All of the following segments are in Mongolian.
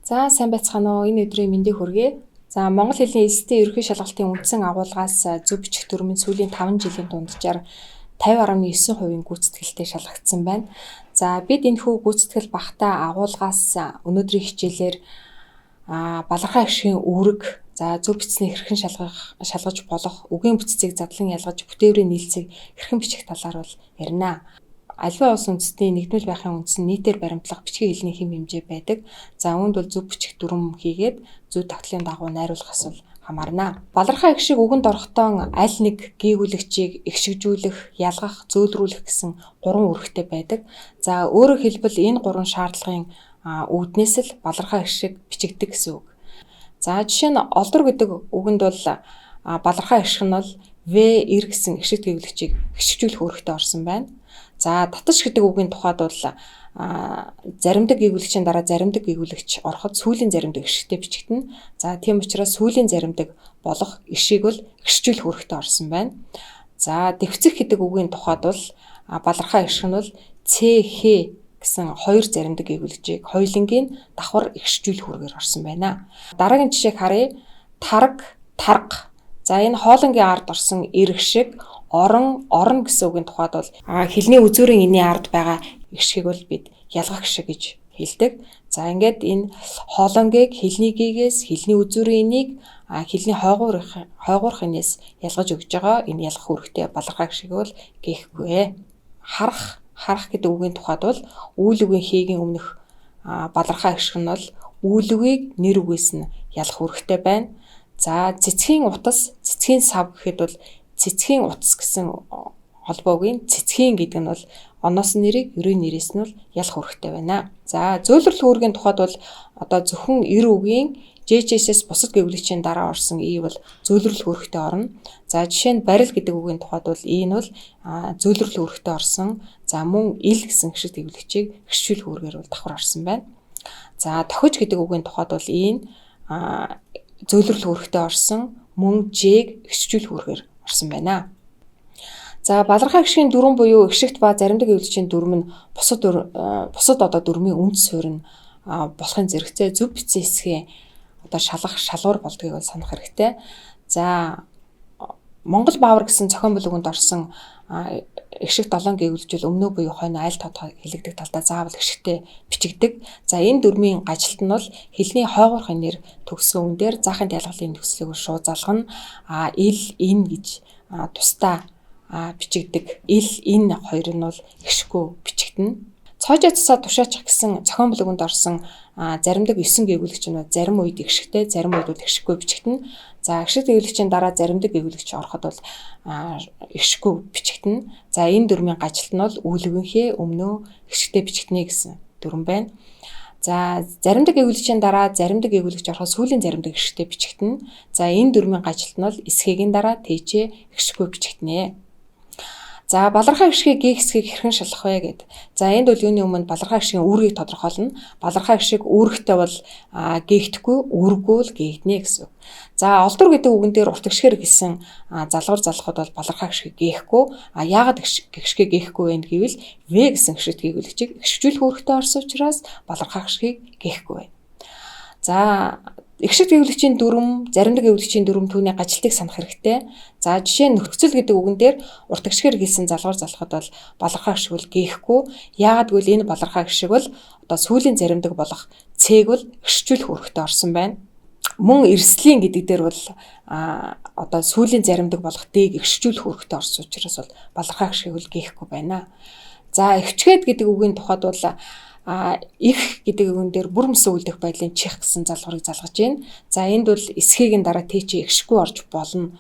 За сайн байцгаана уу. Энэ өдрийн мэндийг хүргэе. За Монгол хэлний эсэтийн ерөнхий шалгалтын үндсэн агуулгаас зөв бичих дүрмийн сүүлийн 5 жилийн дунджаар 50.9% гүйцэтгэлтэй шалгагдсан байна. За бид энэхүү гүйцэтгэл багтаа агуулгаас өнөөдрийн хичээлээр балархай гişгийн үүрэг, за зөв бичсний хэрхэн шалгаж болох, үгийн бүтцийг задлан ялгаж бүтээврийн нийлцээг хэрхэн бичих талаар бол ярина. Аливаа улс үндэстний нэгдмэл байхын үндс нь нийтээр баримтлах бичгийн хэлний хэм хэмжээ байдаг. За үүнд бол зөв бичих дүрм хийгээд зөв тогтлын дагуу найруулах асуул хамаарна. Балархай гişиг үгэнд орохдоо аль нэг гээгүүлэгчийг эгшигжүүлэх, ялгах, зөөлрүүлэх гэсэн 3 үүрэгтэй байдаг. За өөрөөр хэлбэл энэ 3 шаардлагын үүднээс л балархай гişиг бичигддэг гэсэн үг. За жишээ нь олдор гэдэг үгэнд бол балархай гişг нь бол V9 гэсэн гişиг гээгүүлэгчийг эгшигжүүлэх үүрэгтэй орсон байна. За татаж гэдэг үгийн тухайд бол заримдаг гээгүүлэгчийн дараа заримдаг гээгүүлэгч ороход сүүлийн заримдаг гişгтэй бичигдэнэ. За тийм учраас сүүлийн заримдаг болох гişиг бол гიშгжүүлэх үүрэгтэй орсон байна. За дэвцэх гэдэг үгийн тухайд бол балархай гişг нь бол CH гэсэн 2 заримдаг гээгүүлэгчийг хоёулангийн давхар гიშгжүүлэх үүргээр орсон байна. Дараагийн жишээг харъя. Тараг, тарга. За энэ хоолонгийн ард орсон эрг шиг орон гэсэн үгийн тухайд бол хэлний үзүүрийн энийн ард байгаа гişгийг бол бид ялгах гişг гэж хэлдэг. За ингээд энэ хоолонгийг хэлний гигээс хэлний үзүүрийн энийг хэлний хойгуурх энээс ялгаж өгж байгаа энэ ялгах үүрэгтэй балархай гişиг бол гээхгүй. Харах гэдэг үгийн тухайд бол үйл үгийн хийгийн өмнөх балархай гişг нь бол үйл үгийг нэр үгээс нь ялгах үүрэгтэй байна. За цэцгийн утас, цэцгийн сав гэхэд бол цэцгийн утас гэсэн холбоогийн цэцгийн гэдэг нь бол оноос нэрийг ерөө нэрээс нь бол ялах үүрэгтэй байна. За зөөлрөл үүргийн тухайд бол одоо зөвхөн эр үгийн JJ-с бусад гээгүүлэгчийн дараа орсон и бол зөөлрөл үүрэгтэй орно. За жишээ нь барил гэдэг үгийн тухайд бол и нь бол зөөлрөл үүрэгтэй орсон. За мөн ил гэсэн гişиг гээгүүлэгчийг гიშгжүүлэх үүргээр бол давхар орсон байна. За тохиж гэдэг үгийн тухайд бол и нь зөөлрөл үүрэгтэй орсон, мөн Ж-г гიშгжүүлэх үүргээр орсон байна. За балархай гişгийн дүрм буюу гიშгт ба заримдаг гээгүүлэгчийн дүрм нь бусад одоо дүрмийн үнд суурь нь болохын зэрэгцээ зөв бичсэн хэсгээ одоо шалгуур болдгийг бол санах хэрэгтэй. За Монгол баавар гэсэн зохион бүлэгт орсон гიშгт 7 гээгүүлжүүл өмнөө буюу хойно аль тод хэлэгдэх талдаа заавал гიშгтэй бичигдэг. За энэ дүрмийн ажилт нь бол хэлний хойгуурхын нэр төгссөн үн дээр заахын ялгалын төгслийг шууд залгана. Ил, ин гэж тусдаа бичигдэг. Ил, ин хоёр нь бол гიშггүй бичигдэнэ. Цоожоо цусаа тушаачих гэсэн зохион бүлэгт орсон заримдаг 9 гээгүүлэгч нь зарим үед гიშгтэй, зарим үед бол гიშггүй бичигдэнэ. За гიშг гээгүүлэгчийн дараа заримдаг гээгүүлэгч ороход бол гიშггүй бичигдэнэ. За энэ дүрмийн ажилт нь бол үйл үгийнхээ өмнөө гიშгтэй бичигдэнэ гэсэн дүрм байна. За заримдаг гээгүүлэгчийн дараа заримдаг гээгүүлэгч ороход сүүлийн заримдаг гიშгтэй бичигдэнэ. За энэ дүрмийн ажилт нь бол эсхээгийн дараа тэжээ гიშггүй бичигдэнэ. За балархай гişгийг гээ хэсгийг хэрхэн шалгах вэ гэд. За энд бол юуны өмнө балархай гişгийн үүргийг тодорхойлно. Балархай гişиг үүрэгтэй бол гээхдэггүй, үүрэггүй бол гээгднэ гэсэн үг. За олдор гэдэг үгэн дээр урт гişгээр хэлсэн залгуур залхахад бол балархай гişгийг гээхгүй. Яагаад гişгийг гээхгүй вэ гэвэл В гэсэн гişгт гээгүүлэгчийг гიშгжүүлэх үүрэгтэй орсон учраас балархай гişгийг гээхгүй байна. За гიშгт гээгүүлэгчийн дүрм, заримдаг гээгүүлэгчийн дүрм түүний ажилтыг санах хэрэгтэй. За жишээ нь нөхцөл гэдэг үгэн дээр урт гişгээр хэлсэн залгуур залхахад бол балархай гişиг бол гээхгүй. Яагаад гэвэл энэ балархай гişиг бол одоо сүүлийн заримдаг болох Ц-г бол гიშгжүүлэх үүрэгтэй орсон байна. Мөн эрсдлийн гэдэг дээр бол одоо сүүлийн заримдаг болох Д-г гიშгжүүлэх үүрэгтэй орсон учраас бол балархай гişиг бол гээхгүй байна. За өвчгээд гэдэг үгийн тухайд бол их гэдэг үгэн дээр бүр мөсөн үлдэх байдлын чих гэсэн залгуурыг залгаж байна. За энд бол эсхээгийн дараа Т-ч гიშггүй орж болно.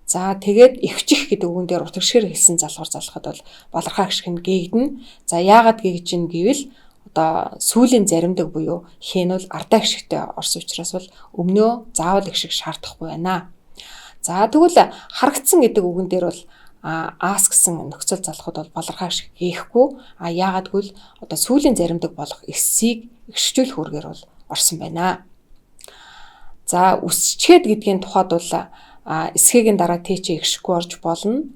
За тэгээд эвчих гэдэг үгэн дээр урт гişгээр хэлсэн залгуур залгахад бол балархай гişг нь гээгдэнэ. За яагаад гээгдэж гин гэвэл одоо сүүлийн заримдаг буюу Х нь бол ардаа гişгтэй орсон учраас бол өмнөө заавал гişг шаардахгүй байна. За тэгвэл харагдсан гэдэг үгэн дээр бол аас гэсэн нөхцөл залхахад бол балархай гişг гээхгүй. Яагаад гэвэл одоо сүүлийн заримдаг болох эсийг гიშгжүүлэх үүргээр бол орсон байна. За үсчгээд гэдгийн тухайд бол эсхээгийн дараа Т-ч гიშггүй орж болно.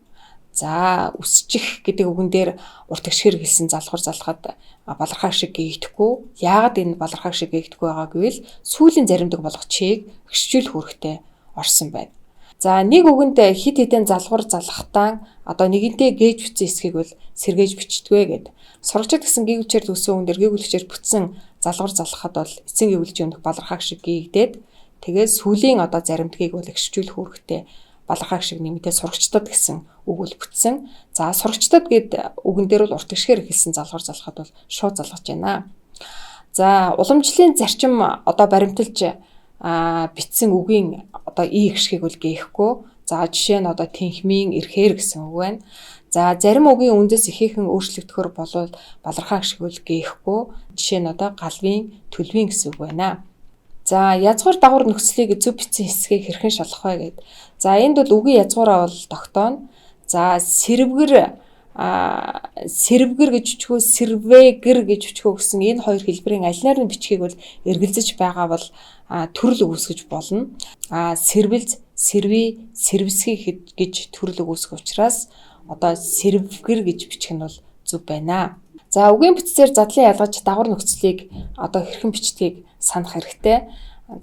За өсчих гэдэг үгэн дээр урт гიშгэр хэлсэн залхуур залхахад балархаа шиг гэгдэхгүй. Яагаад энэ балархаа шиг гэгдэхгүй байгаа гэвэл сүүлийн заримдаг болох чийг гიშжүүлэх үүрэгтэй орсон байна. За нэг үгэнд хид хідэн залхуур залхахтаа одоо нэгэнтээ гээж бүтсэн эсхийг бол сэргээж бичдгээ гэд. Сурагчид гэсэн гэгүүлчээр төгсөн үгэн дээр гэгүүлэгчээр бүтсэн залхуур залхахад бол эцсийн гэгүүлэгчийн өмнөх балархаа шиг гэгдээд тэгээд сүүлийн одоо заримдгийг бол гიშжүүлэх үүрэгтэй балархаа шиг нэмэгдээ сурагчдад гэсэн үг бол бүтсэн. За сурагчдад гэд үгэн дээр бол урт гიშгээр хэлсэн залхуур залхахад бол шууд залгаж байна. За уламжлалын зарчим одоо баримталж бичсэн үгийн одоо и гიშгийг бол гээхгүй. За жишээ нь одоо тэнхмийн эрхээр гэсэн үг байна. За зарим үгийн үндэс ихээхэн өөрчлөгдөхөр болвол балархаа гიშг бол гээхгүй. Жишээ нь одоо галвийн, төлвийн гэсэн үг байна. За язгуур дагавар нөхцөлийг зөв бичсэн хэсгийг хэрхэн шалгах вэ гэд. За энд бол үгийн язгуураа бол тогтооно. За сэрвгэр гэж өчгөө сэрвэгэр гэж өчгөө гэсэн энэ хоёр хэлбэрийн аль нарын бичгийг бол эргэлзэж байгаа бол төрөл үүсгэж болно. Сэрвэлз, сэрви, сэрвсхий гэж төрөл үүсгэх учраас одоо сэрвгэр гэж бичих нь бол зөв байна. За үгийн бүтцээр задлан ялгаж дагавар нөхцөлийг одоо хэрхэн бичдгийг санах хэрэгтэй.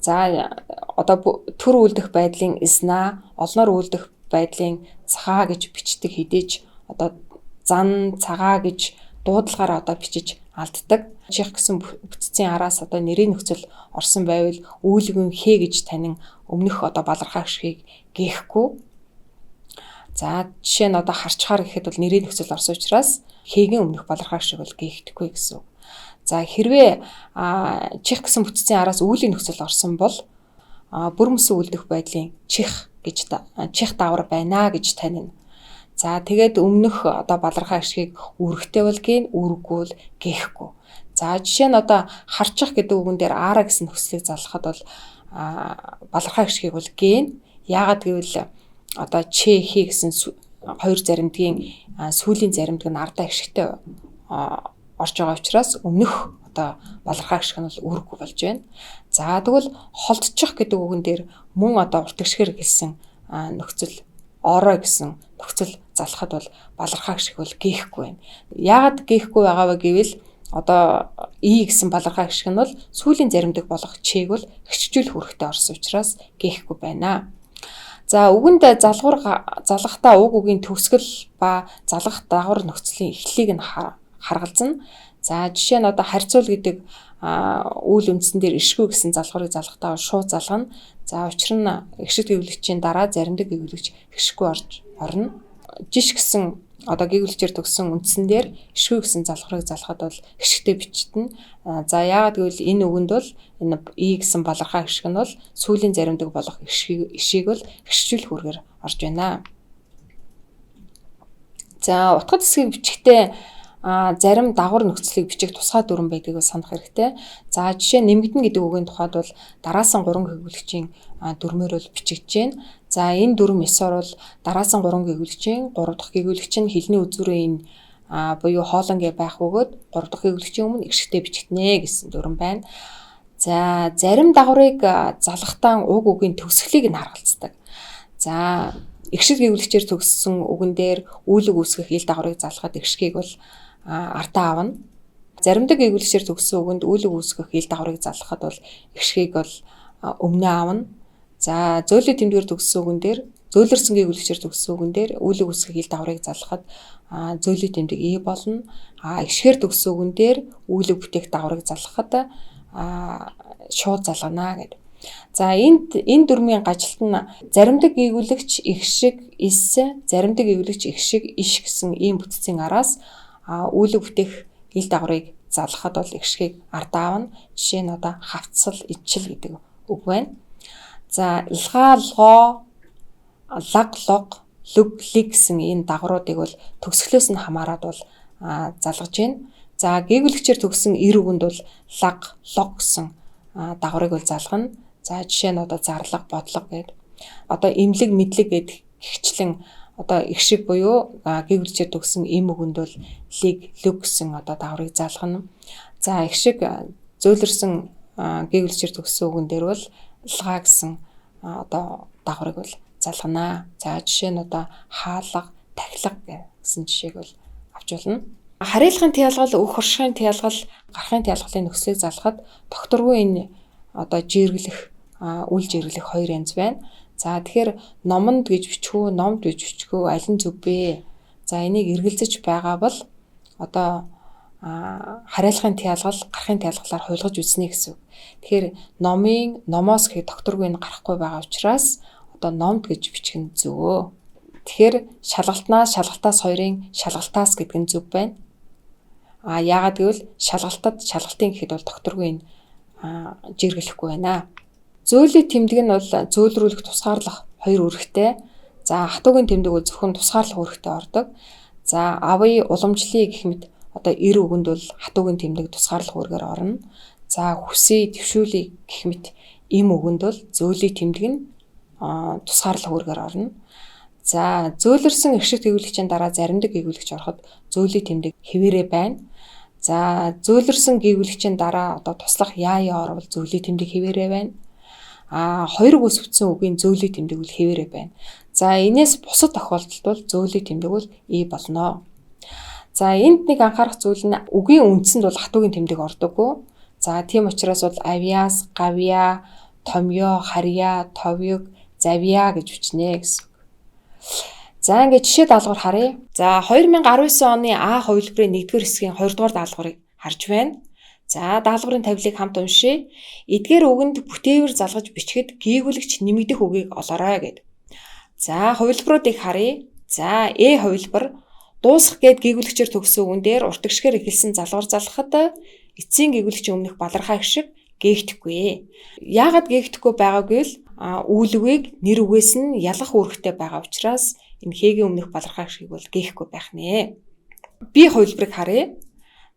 За одоо төр үлдэх байдлын эсна, олноор үлдэх байдлын цагаа гэж бичдэг хідээж одоо зан цагаа гэж дуудлагаараа одоо бичиж алддаг. Чих гэсэн бүтцийн араас одоо нэрийн нөхцөл орсон байвал үүлгэн хэ гэж танин өмнөх одоо балархаа гიშгийг гээхгүй. За жишээ нь одоо харчхаар гэхэд бол нэрийн нөхцөл орсон учраас хэгийн өмнөх балархаа гიშиг бол гээхдэггүй гэсэн үг. За хэрвээ чих гэсэн бүтцийн араас үүлгийн нөхцөл орсон бол бүр мөсөн үлдэх байдлын чих давар байна гэж танина. За тэгээд өмнөх одоо балархаа гიშгийг үүрэгтэй бол гээ, үүрэггүй бол гээхгүй. За жишээ нь одоо харчих гэдэг үгэн дээр аараа гэсэн нөхцөлийг залгахад бол балархаа гიშгийг бол гээ. Яагаад гэвэл одоо ч хи гэсэн хоёр заримдгийн сүүлийн заримдаг нь ардаа гიშгтэй орж байгаа учраас өмнөх одоо балархаа гიშг нь бол үүрэггүй болж байна. За тэгвэл холдчих гэдэг үгэн дээр мөн одоо урт гიშгээр хэлсэн нөхцөл орой гэсэн нөхцөл залхахад бол балархаа гიშг бол гээхгүй байна. Яагаад гээхгүй байгаа вэ гэвэл одоо и гэсэн балархаа гიშг нь бол сүүлийн заримдаг болох чийг бол гიშгжүүлэх үүрэгтэй орсон учраас гээхгүй байна. За үгэнд залгахдаа уг үгийн төгсгөл ба залгах дагавар нөхцөлийн эхлэлийг нь харгалзана. За жишээ нь одоо харьцуул гэдэг үйл үндсэн дээр ишгүй гэсэн залгуурыг залгахдаа шууд залгана. За учир нь гიშгт гэвлэгчийн дараа заримдаг гэвлэгч гიშгүй орно. Жиш гэсэн одоо гэвлэгчээр төгссөн үндсэн дээр ишгүй гэсэн залгуурыг залгахад бол гიშгтэй бичтэн. За яагаад гэвэл энэ үгэнд бол энэ и гэсэн балархаа гიშг нь бол сүүлийн заримдаг болох ишийг бол гიშжүүлэх үүргээр орж байна. За утгад хэсгийг бичихтэй зарим дагавар нөхцөлийг бичих тусгай дүрэн байдгийг санах хэрэгтэй. За жишээ нэмэгдэн гэдэг үгийн тухайд бол дараасан 3 гэвлэгчийн дүрмээр бол бичигдэж байна. За энэ дүрм ёсоор бол дараасан 3 гэвлэгчийн 3 дахь гэвлэгч нь хэлний үзүүрээ энэ буюу хоолонгээ байх бөгөөд 3 дахь гэвлэгчийн өмнө гიშгтэй бичигднэ гэсэн дүрм байна. За зарим дагаврыг залгахдаа уг үгийн төгсгөлийг нь харгалздаг. За гიშг гэвлэгчээр төгссөн үгэн дээр үүлэг үүсгэх ил дагаврыг залгахад гიშгийг бол артаа авна. Заримдаг гэвлэгчээр төгссөн үгэнд үүлэг үүсгэх ил дагаврыг залгахад бол гიშгийг бол өмнө авна. За зөөлөн тэмдгээр төгссөн үгэн дээр зөөлөрсөн гэвлэгчээр төгссөн үгэн дээр үүлэг үүсгэх ил дагаврыг залгахад зөөлөн тэмдэг и болно. Ишгээр төгссөн үгэн дээр үүлэг бүтээх дагаврыг залгахад шууд залгана гэдэг. За энэ дүрмийн гажилт нь заримдаг гэвлэгч их шиг эс, заримдаг гэвлэгч их шиг иш гэсэн ийм бүтцийн араас үүлэг бүтээх ил дагаврыг залгахад бол гიშгийг ардаа авна. Жишээ нь одоо хавцсал, ичил гэдэг үг байна. За илгаалгоо, лаг, лог, лүг, лиг гэсэн энэ дагавруудыг бол төгсгөлөөс нь хамаарат бол залгаж байна. За гэвлэгчээр төгссөн эр үгэнд бол лаг, лог гэсэн дагаврыг бол залгана. За жишээ нь одоо зарлага, бодлого гэдэг. Одоо имлэг, мэдлэг гэдэг гихчлэн одоо их шиг буюу гэвлэгчээр төгссөн эм үгэнд бол лиг, лүг гэсэн одоо дагаврыг залгана. За их шиг зөөлрсөн гэвлэгчээр төгссөн үгэн дээр бол илгаа гэсэн одоо дагаврыг бол залгана. За жишээ нь одоо хаалга, тахилга гэсэн жишээг бол авч болно. Харилцагын тялгал, өөх оршихын тялгал, гарахын тялгалын нөхцөлийг залгахад докторгүй энэ одоо жиргэлэх, үл жиргэлэх хоёр янз байна. За тэгэхээр номонд гэж бичгүү, номд гэж бичгүү аль нь зөв бэ? За энийг эргэлзэж байгаа бол одоо харилцагын тялгал, гарахын тялгалаар хуйлгаж үзнэ гэсэн үг. Тэгэхээр номоос гэхэд докторгүй нь гарахгүй байгаа учраас одоо номд гэж бичих нь зөв. Тэгэхээр шалгалтаас хоёрын шалгалтаас гэдэг нь зөв байна. Яагаад гэвэл шалгалтын гэхэд бол докторгүй энэ жиргэлэхгүй байна. Зөөллийн тэмдэг нь бол зөөлрүүлэх, тусгаарлах хоёр үүрэгтэй. За хатуугийн тэмдэг бол зөвхөн тусгаарлах үүрэгтэй ордог. За авъя, уламжлая гэх мэт одоо эр үгэнд бол хатуугийн тэмдэг тусгаарлах үүргээр орно. За хүсье, твшүүлье гэх мэт им үгэнд бол зөөллийн тэмдэг нь тусгаарлах үүргээр орно. За зөөлрсөн эршиг гээгүүлэгчийн дараа заримдаг гээгүүлэгч ороход зөөллийн тэмдэг хэвээрээ байна. За зөөлрсөн гээгүүлэгчийн дараа одоо туслах яа орвол зөөллийн тэмдэг хэвээрээ байна. Хоёр үгээс бүтсэн үгийн зөөллийн тэмдэг бол хэвээрээ байна. За энэс бусад тохиолдолд бол зөөллийн тэмдэг бол и болно. За энд нэг анхаарах зүйл нь үгийн үндсэнд бол хатуугийн тэмдэг ордоггүй. За тийм учраас бол авьяас, гавья, томьёо, харьяа, товёг, завья гэж бичнэ гэсэн. За ингээд жишээ даалгавар харъя. За 2019 оны А хувилбарын 1-р хэсгийн 2-р даалгаврыг харж байна. За даалгаврын тавилыг хамт уншъя. Эдгээр үгэнд бүтээвэр залгаж бичгэд гээгүүлэгч нэмэгдэх үгийг олоорой гэд. За хувилбаруудыг харъя. За хувилбар дуусах гээд гээгүүлэгчээр төгссөн үгэн дээр уртагшгээр эхэлсэн залгуур залгахад эцсийн гээгүүлэгчийн өмнөх балархаа шиг гээгдэхгүй. Яагаад гээгдэхгүй байгаагүй л үүлгийг нэр үгээс нь ялгах үүрэгтэй байгаа учраас энэ хэгийн өмнөх балархаа шиг бол гээхгүй байх нэ. Би хувилбарыг харъя.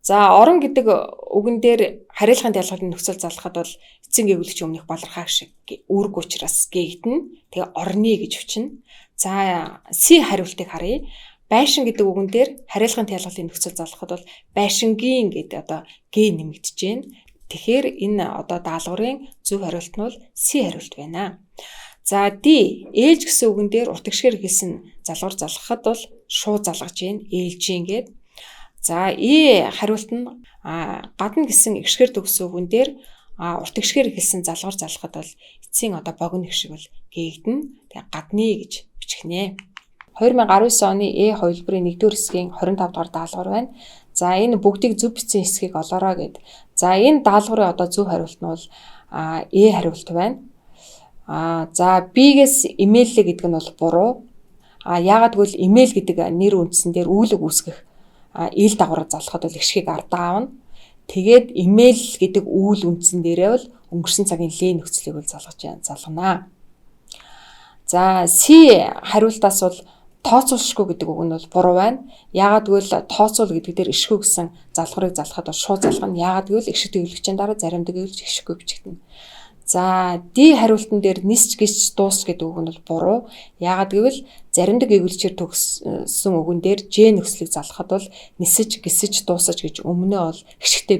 За орон гэдэг үгэн дээр харилцагын тялгалын нөхцөл залгахад бол эцсийн гээгүүлэгчийн өмнөх балархаа шиг үүрэг учраас гээгдэнэ. Тэгээ орны гэж бичнэ. За С хариултыг харъя. Байшин гэдэг үгэн дээр харилцагын тялгалын нөхцөл залгахад бол байшингийн гэдэг одоо гээ нэмэгдэж байна. Тэгэхээр энэ одоо даалгаврын зөв хариулт нь бол С хариулт байна. За Д ээлж гэсэн үгэн дээр уртагшгээр хэлсэн залгуур залгахад бол шууд залгаж байна. Ээлжийн гэд. За хариулт нь гадна гэсэн эгшгээр төгссөн үгэн дээр уртагшгээр хэлсэн залгуур залгахад бол эцсийн одоо богино гişиг бол гээгдэнэ. Тэгээ гадны гэж бичих нэ. 2019 оны хувилбарын 1-р хэсгийн 25 дугаар даалгавар байна. За энэ бүгдийг зөв бичсэн хэсгийг олоорой гэд. За энэ даалгаврын одоо зөв хариулт нь бол хариулт байна. За B-гээс имэйл гэдэг нь бол буруу. Яагаад гэвэл имэйл гэдэг нэр үндсэн дээр үүлэг үүсгэх ил дагавар залгахад бол эгшгийг ардаа авна. Тэгээд имэйл гэдэг үүл үндсэн дээрээ бол өнгөрсөн цагийн лээ нөхцөлийг бол залгана. За С хариултаас бол тооцоолшгүй гэдэг үг нь бол буруу байна. Яагаад гэвэл тооцоол гэдэг дээр ишгүй гэсэн залгуурыг залгахад бол шууд залгана. Яагаад гэвэл ишг төвлөгчийн дараа заримдаг гэвэл ишгүй бичигдэнэ. За Д хариултан дээр нисч гисч дуусч гэдэг үг нь бол буруу. Яагаад гэвэл заримдаг гээгүүлчээр төгссөн үгэн дээр Ж нөхцөлийг залгахад бол нисэж гисэж дуусаж гэж өмнөө бол гიშгтэй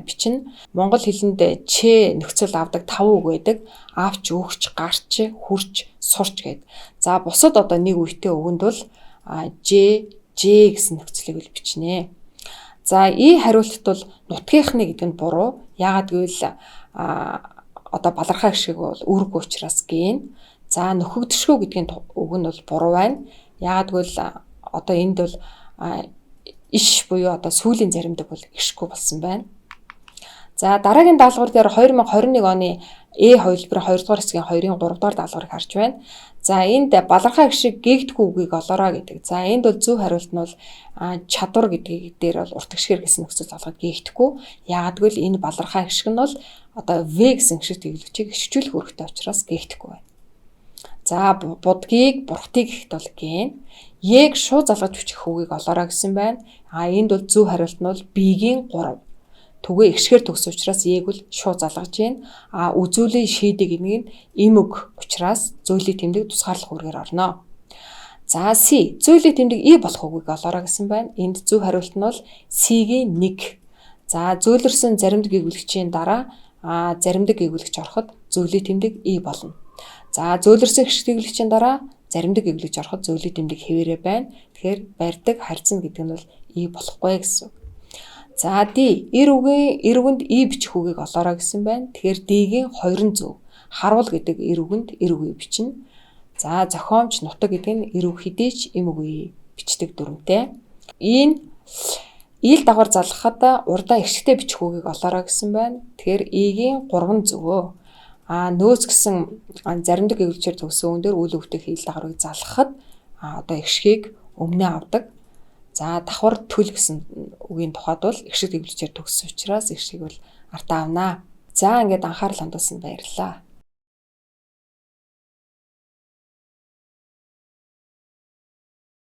бичнэ. Монгол хэлэнд Ч нөхцөл авдаг 5 үг байдаг. Авч, өгч, гарч, хүрч, сурч гэдэг. За бусад одоо нэг үетэй үгэнд бол Ж гэсэн нөхцөлийг л бичнэ. За И хариултад бол нутгийнхны гэдэг нь буруу. Яагаад гэвэл одоо балархаа гişиг бол үүрэг учраас гэн. За нөхөгдөшгүй гэдгийн үг нь бол буруу байна. Яагаад гэвэл одоо энд бол иш буюу одоо сүүлийн заримдаг бол гიშгүй болсон байна. За дараагийн даалгавар дээр 2021 оны хувилбарын 2-р хэсгийн 2-ын 3-р даалгаврыг харж байна. За энд балархаа гişиг гээгдэхгүй үгийг олоорой гэдэг. За энд бол зөв хариулт нь бол чадвар гэдэг дээр бол уртагшгээр гэсэн нөхцөл залгахад гээгдэхгүй. Яагаад гэвэл энэ балархаа гişиг нь бол одоо В гэсэн гişиг төвлөгчийг хичүүлэх үүрэгтэй учраас гээгдэхгүй байна. За будгийг, бурхтыг гэхэд бол гэн. Ег шууд залгаж бичих үгийг олоорой гэсэн байна. Энд бол зөв хариулт нь бол Б-гийн 3. Түгээ эгшгээр төгсөн учраас Ег бол шууд залгаж байна. Үзүүлэн шийдэг гэдэг нь им үг учраас зөөлийг тэмдэг тусгаарлах үүргээр орно. За С зөөлийг тэмдэг И болох үгийг олоорой гэсэн байна. Энд зөв хариулт нь бол С-гийн 1. За зөөлрсөн заримдаг гээгүүлэгчийн дараа заримдаг гээгүүлэгч ороход зөөлийг тэмдэг И болно. За зөөлрсөн гიშг гээгүүлэгчийн дараа заримдаг эвлэж ороход зөөлөд тэмдэг хэвээрээ байна. Тэгэхээр барьдаг харьцна гэдэг нь бол и болохгүй гэсэн. За D эр үгэнд и бичих үгийг олоорой гэсэн байна. Тэгэхээр D-гийн 2 зөв. Харуул гэдэг эр үгэнд эр үгийг бичнэ. За зохиомж нутаг гэдэг нь эр үг хэдий ч им үгийг бичдэг дүрмтэй. Энэ ил дагавар залгахад урдаа ихшигтэй бичих үгийг олоорой гэсэн байна. Тэгэхээр И-гийн 3 зөвөө. Нөөц гэсэн заримдаг эвлэлчээр төгсөн үгээр үйл өвтөх ил дагаврыг залгахад одоо ихшгийг өмнө авдаг. За давхар төл гэсэн үгийн тухайд бол ихшиг эвлэлчээр төгссөн учраас ихшгийг бол артаа авнаа. За ингээд анхаарал хандуулсанд баярлалаа.